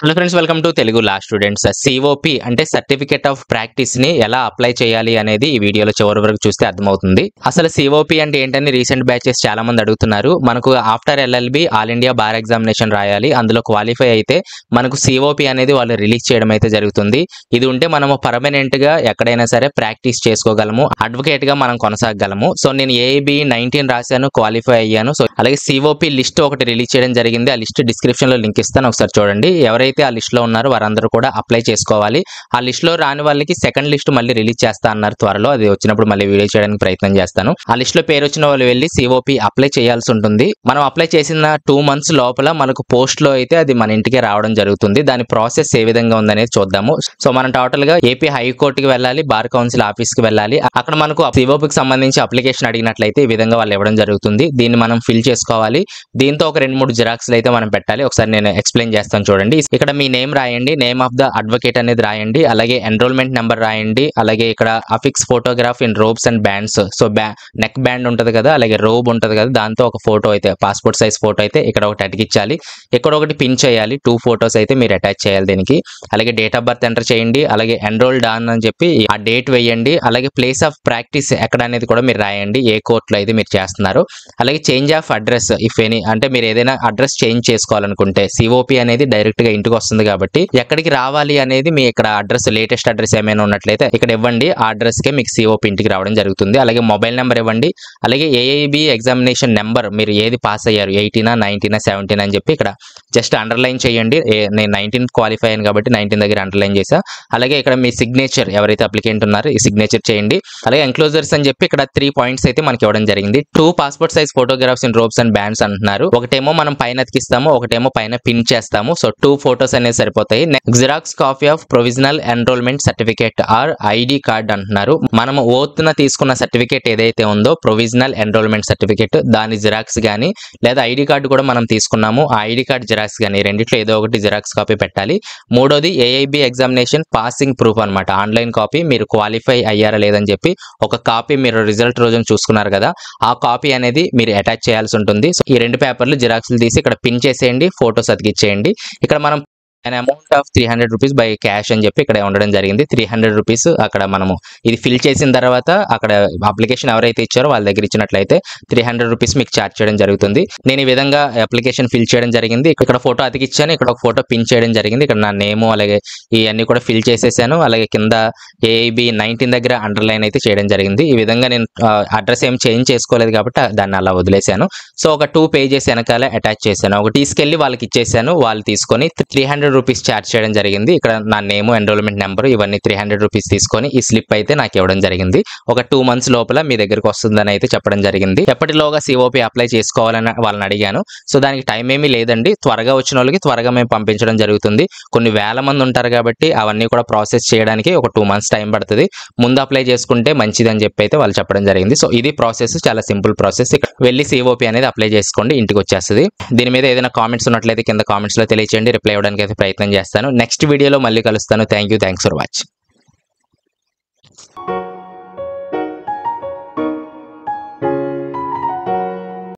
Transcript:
Hello friends, welcome to Telugu law students. COP అంటే certificate of practice ని ఎలా apply చేయాలి అనేది ఈ వీడియోలో చివరి వరకు చూస్తే అర్థమవుతుంది. అసలు సిఓపి అంటే ఏంటని రీసెంట్ బ్యాచెస్ చాలా మంది అడుగుతున్నారు. మనకు after LLB all India bar examination రాయాలి, అందులో క్వాలిఫై అయితే మనకు సిఓపి అనేది వాళ్ళు రిలీజ్ చేయడం అయితే జరుగుతుంది. ఇది ఉంటే మనము పర్మనెంట్ గా ఎక్కడైనా సరే ప్రాక్టీస్ చేసుకోగలము, అడ్వకేట్ గా మనం కొనసాగలము. సో నేను ఏఐబి 19 రాశాను, క్వాలిఫై అయ్యాను. సో అలాగే సిఓపి లిస్ట్ ఒకటి రిలీజ్ చేయడం జరిగింది. ఆ లిస్ట్ డిస్క్రిప్షన్ లో లింక్ ఇస్తాను, ఒకసారి చూడండి. ఎవరైతే ఆ లిస్ట్ లో ఉన్నారో వారందరూ కూడా అప్లై చేసుకోవాలి. ఆ లిస్ట్ లో రాని వాళ్ళకి సెకండ్ లిస్ట్ మళ్ళీ రిలీజ్ చేస్తా అన్నారు త్వరలో. అది వచ్చినప్పుడు మళ్ళీ వీడియో చేయడానికి ప్రయత్నం చేస్తాను. ఆ లిస్ట్ లో పేరు వచ్చిన వాళ్ళు వెళ్ళి సిఓపి అప్లై చేయాల్సి ఉంటుంది. మనం అప్లై చేసిన 2 months లోపల మనకు పోస్ట్ లో అయితే అది మన ఇంటికే రావడం జరుగుతుంది. దాని ప్రాసెస్ ఏ విధంగా ఉందనేది చూద్దాము. సో మనం టోటల్ గా ఏపీ హైకోర్టుకి వెళ్ళాలి, బార్ కౌన్సిల్ ఆఫీస్ కి వెళ్ళాలి. అక్కడ మనకు సిఓపికి సంబంధించి అప్లికేషన్ అడిగినట్లయితే ఈ విధంగా వాళ్ళు ఇవ్వడం జరుగుతుంది. దీన్ని మనం ఫిల్ చేసుకోవాలి. దీంతో ఒక 2-3 జిరాక్స్లు అయితే మనం పెట్టాలి. ఒకసారి నేను ఎక్స్ప్లెయిన్ చేస్తాను చూడండి. ఇక్కడ మీ నేమ్ రాయండి, నేమ్ ఆఫ్ ద అడ్వకేట్ అనేది రాయండి, అలాగే ఎన్రోల్మెంట్ నెంబర్ రాయండి, అలాగే ఇక్కడ affix photograph in robes and bands. So neck band ఉంటది కదా, అలాగే రోబ్ ఉంటది కదా, దాంతో ఒక ఫోటో అయితే పాస్పోర్ట్ సైజ్ ఫోటో అయితే ఇక్కడ ఒకటి అతికించాలి. ఇక్కడ ఒకటి పిన్ చేయాలి. 2 photos అయితే మీరు అటాచ్ చేయాలి దీనికి. అలాగే డేట్ ఆఫ్ బర్త్ ఎంటర్ చేయండి, అలాగే ఎన్రోల్డ్ ఆన్ అని చెప్పి ఆ డేట్ వేయండి. అలాగే ప్లేస్ ఆఫ్ ప్రాక్టీస్ ఎక్కడ అనేది కూడా మీరు రాయండి, ఏ కోర్టులో అయితే మీరు చేస్తున్నారు. అలాగే change of address if any, అంటే మీరు ఏదైనా అడ్రస్ చేంజ్ చేసుకోవాలనుకుంటే సిఓపి అనేది డైరెక్ట్ గా ఇంటికి వస్తుంది కాబట్టి ఎక్కడికి రావాలి అనేది మీ ఇక్కడ అడ్రస్, లేటెస్ట్ అడ్రస్ ఏమైనా ఉన్నట్లయితే ఇక్కడ ఇవ్వండి. ఆ అడ్రస్ కే మీకు సిఓపి ఇంటికి రావడం జరుగుతుంది. అలాగే మొబైల్ నెంబర్ ఇవ్వండి. అలాగే ఏఐబి ఎగ్జామినేషన్ నెంబర్, మీరు ఏది పాస్ అయ్యారు, 18, 19, 17 అని చెప్పి ఇక్కడ జస్ట్ అండర్లైన్ చేయండి. నేను 19 క్వాలిఫై అయ్యాను కాబట్టి 19 దగ్గర అండర్లైన్ చేసా. అలాగే ఇక్కడ మీ సిగ్నేచర్, ఎవరైతే అప్లికెంట్ ఉన్నారో ఈ సిగ్నేచర్ చేయండి. అలాగే ఎంక్లోజర్స్ అని చెప్పి ఇక్కడ 3 points అయితే మనకి ఇవ్వడం జరిగింది. 2 passport size photographs in robes and bands అంటున్నారు. ఒకటేమో మనం పైన అతికిస్తాము, ఒకటేమో పైన పిన్ చేస్తాము. సో 2 photos అనేది సరిపోతాయి. Xerox copy of provisional enrollment certificate or ID card అంటున్నారు. మనం ఓత్న తీసుకున్న సర్టిఫికేట్ ఏదైతే ఉందో ప్రొవిజనల్ ఎన్రోల్మెంట్ సర్టిఫికేట్, దాని జిరాక్స్ గానీ లేదా ఐడి కార్డు కూడా మనం తీసుకున్నాము, ఆ ఐడి కార్డ్ జిరాక్స్ గానీ రెండిట్లో ఏదో ఒకటి జిరాక్స్ కాపీ పెట్టాలి. మూడోది ఏఐబి ఎగ్జామినేషన్ పాసింగ్ ప్రూఫ్ అన్నమాట, ఆన్లైన్ కాపీ. మీరు క్వాలిఫై అయ్యారా లేదని చెప్పి ఒక కాపీ మీరు రిజల్ట్ రోజున చూసుకున్నారు కదా, ఆ కాపీ అనేది మీరు అటాచ్ చేయాల్సి ఉంటుంది. సో ఈ 2 పేపర్లు జిరాక్స్లు తీసి ఇక్కడ పిన్ చేసేయండి, ఫోటోస్ అతికిచ్చేయండి. ఇక్కడ మనం an amount of 300 rupees by cash అని చెప్పి ఇక్కడ ఉండడం జరిగింది. 300 rupees అక్కడ మనము ఇది ఫిల్ చేసిన తర్వాత అక్కడ అప్లికేషన్ ఎవరైతే ఇచ్చారో వాళ్ళ దగ్గర ఇచ్చినట్లయితే 300 rupees మీకు ఛార్జ్ చేయడం జరుగుతుంది. నేను ఈ విధంగా అప్లికేషన్ ఫిల్ చేయడం జరిగింది. ఇక్కడ ఫోటో అతికిచ్చాను, ఇక్కడ ఒక ఫోటో పిన్ చేయడం జరిగింది. ఇక్కడ నా నేము అలాగే ఇవన్నీ కూడా ఫిల్ చేసేసాను. అలాగే కింద ఏఐబి 19 దగ్గర అండర్లైన్ అయితే చేయడం జరిగింది. ఈ విధంగా నేను అడ్రస్ ఏం చేంజ్ చేసుకోలేదు కాబట్టి దాన్ని అలా వదిలేశాను. సో ఒక 2 pages వెనకాల అటాచ్ చేశాను. ఒకటి తీసుకెళ్లి వాళ్ళకి ఇచ్చేసాను, వాళ్ళు తీసుకొని 300 rupees ఛార్జ్ చేయడం జరిగింది. ఇక్కడ నా నేము, ఎన్రోల్మెంట్ నెంబర్ ఇవన్నీ 300 rupees తీసుకొని ఈ స్లిప్ అయితే నాకు ఇవ్వడం జరిగింది. ఒక 2 months లోపల మీ దగ్గరకు వస్తుందని అయితే చెప్పడం జరిగింది. ఎప్పటిలోగా సిఓపి అప్లై చేసుకోవాలని వాళ్ళని అడిగాను. సో దానికి టైం ఏమీ లేదండి, త్వరగా వచ్చిన వాళ్ళకి త్వరగా మేము పంపించడం జరుగుతుంది. కొన్ని వేల మంది ఉంటారు కాబట్టి అవన్నీ కూడా ప్రాసెస్ చేయడానికి ఒక 2 months టైం పడుతుంది. ముందు అప్లై చేసుకుంటే మంచిది అని చెప్పి అయితే వాళ్ళు చెప్పడం జరిగింది. సో ఇది ప్రాసెస్, చాలా సింపుల్ ప్రాసెస్. ఇక్కడ వెళ్ళి సిఓపి అనేది అప్లై చేసుకోండి, ఇంటికి వచ్చేస్తుంది. దీని మీద ఏదైనా కామెంట్స్ ఉన్నట్లయితే కింద కామెంట్స్ లో తెలియచేయండి, రిప్లై ఇవ్వడానికి అయితే ప్రయత్నం చేస్తాను. నెక్స్ట్ వీడియోలో మళ్ళీ కలుస్తాను. Thanks for watching.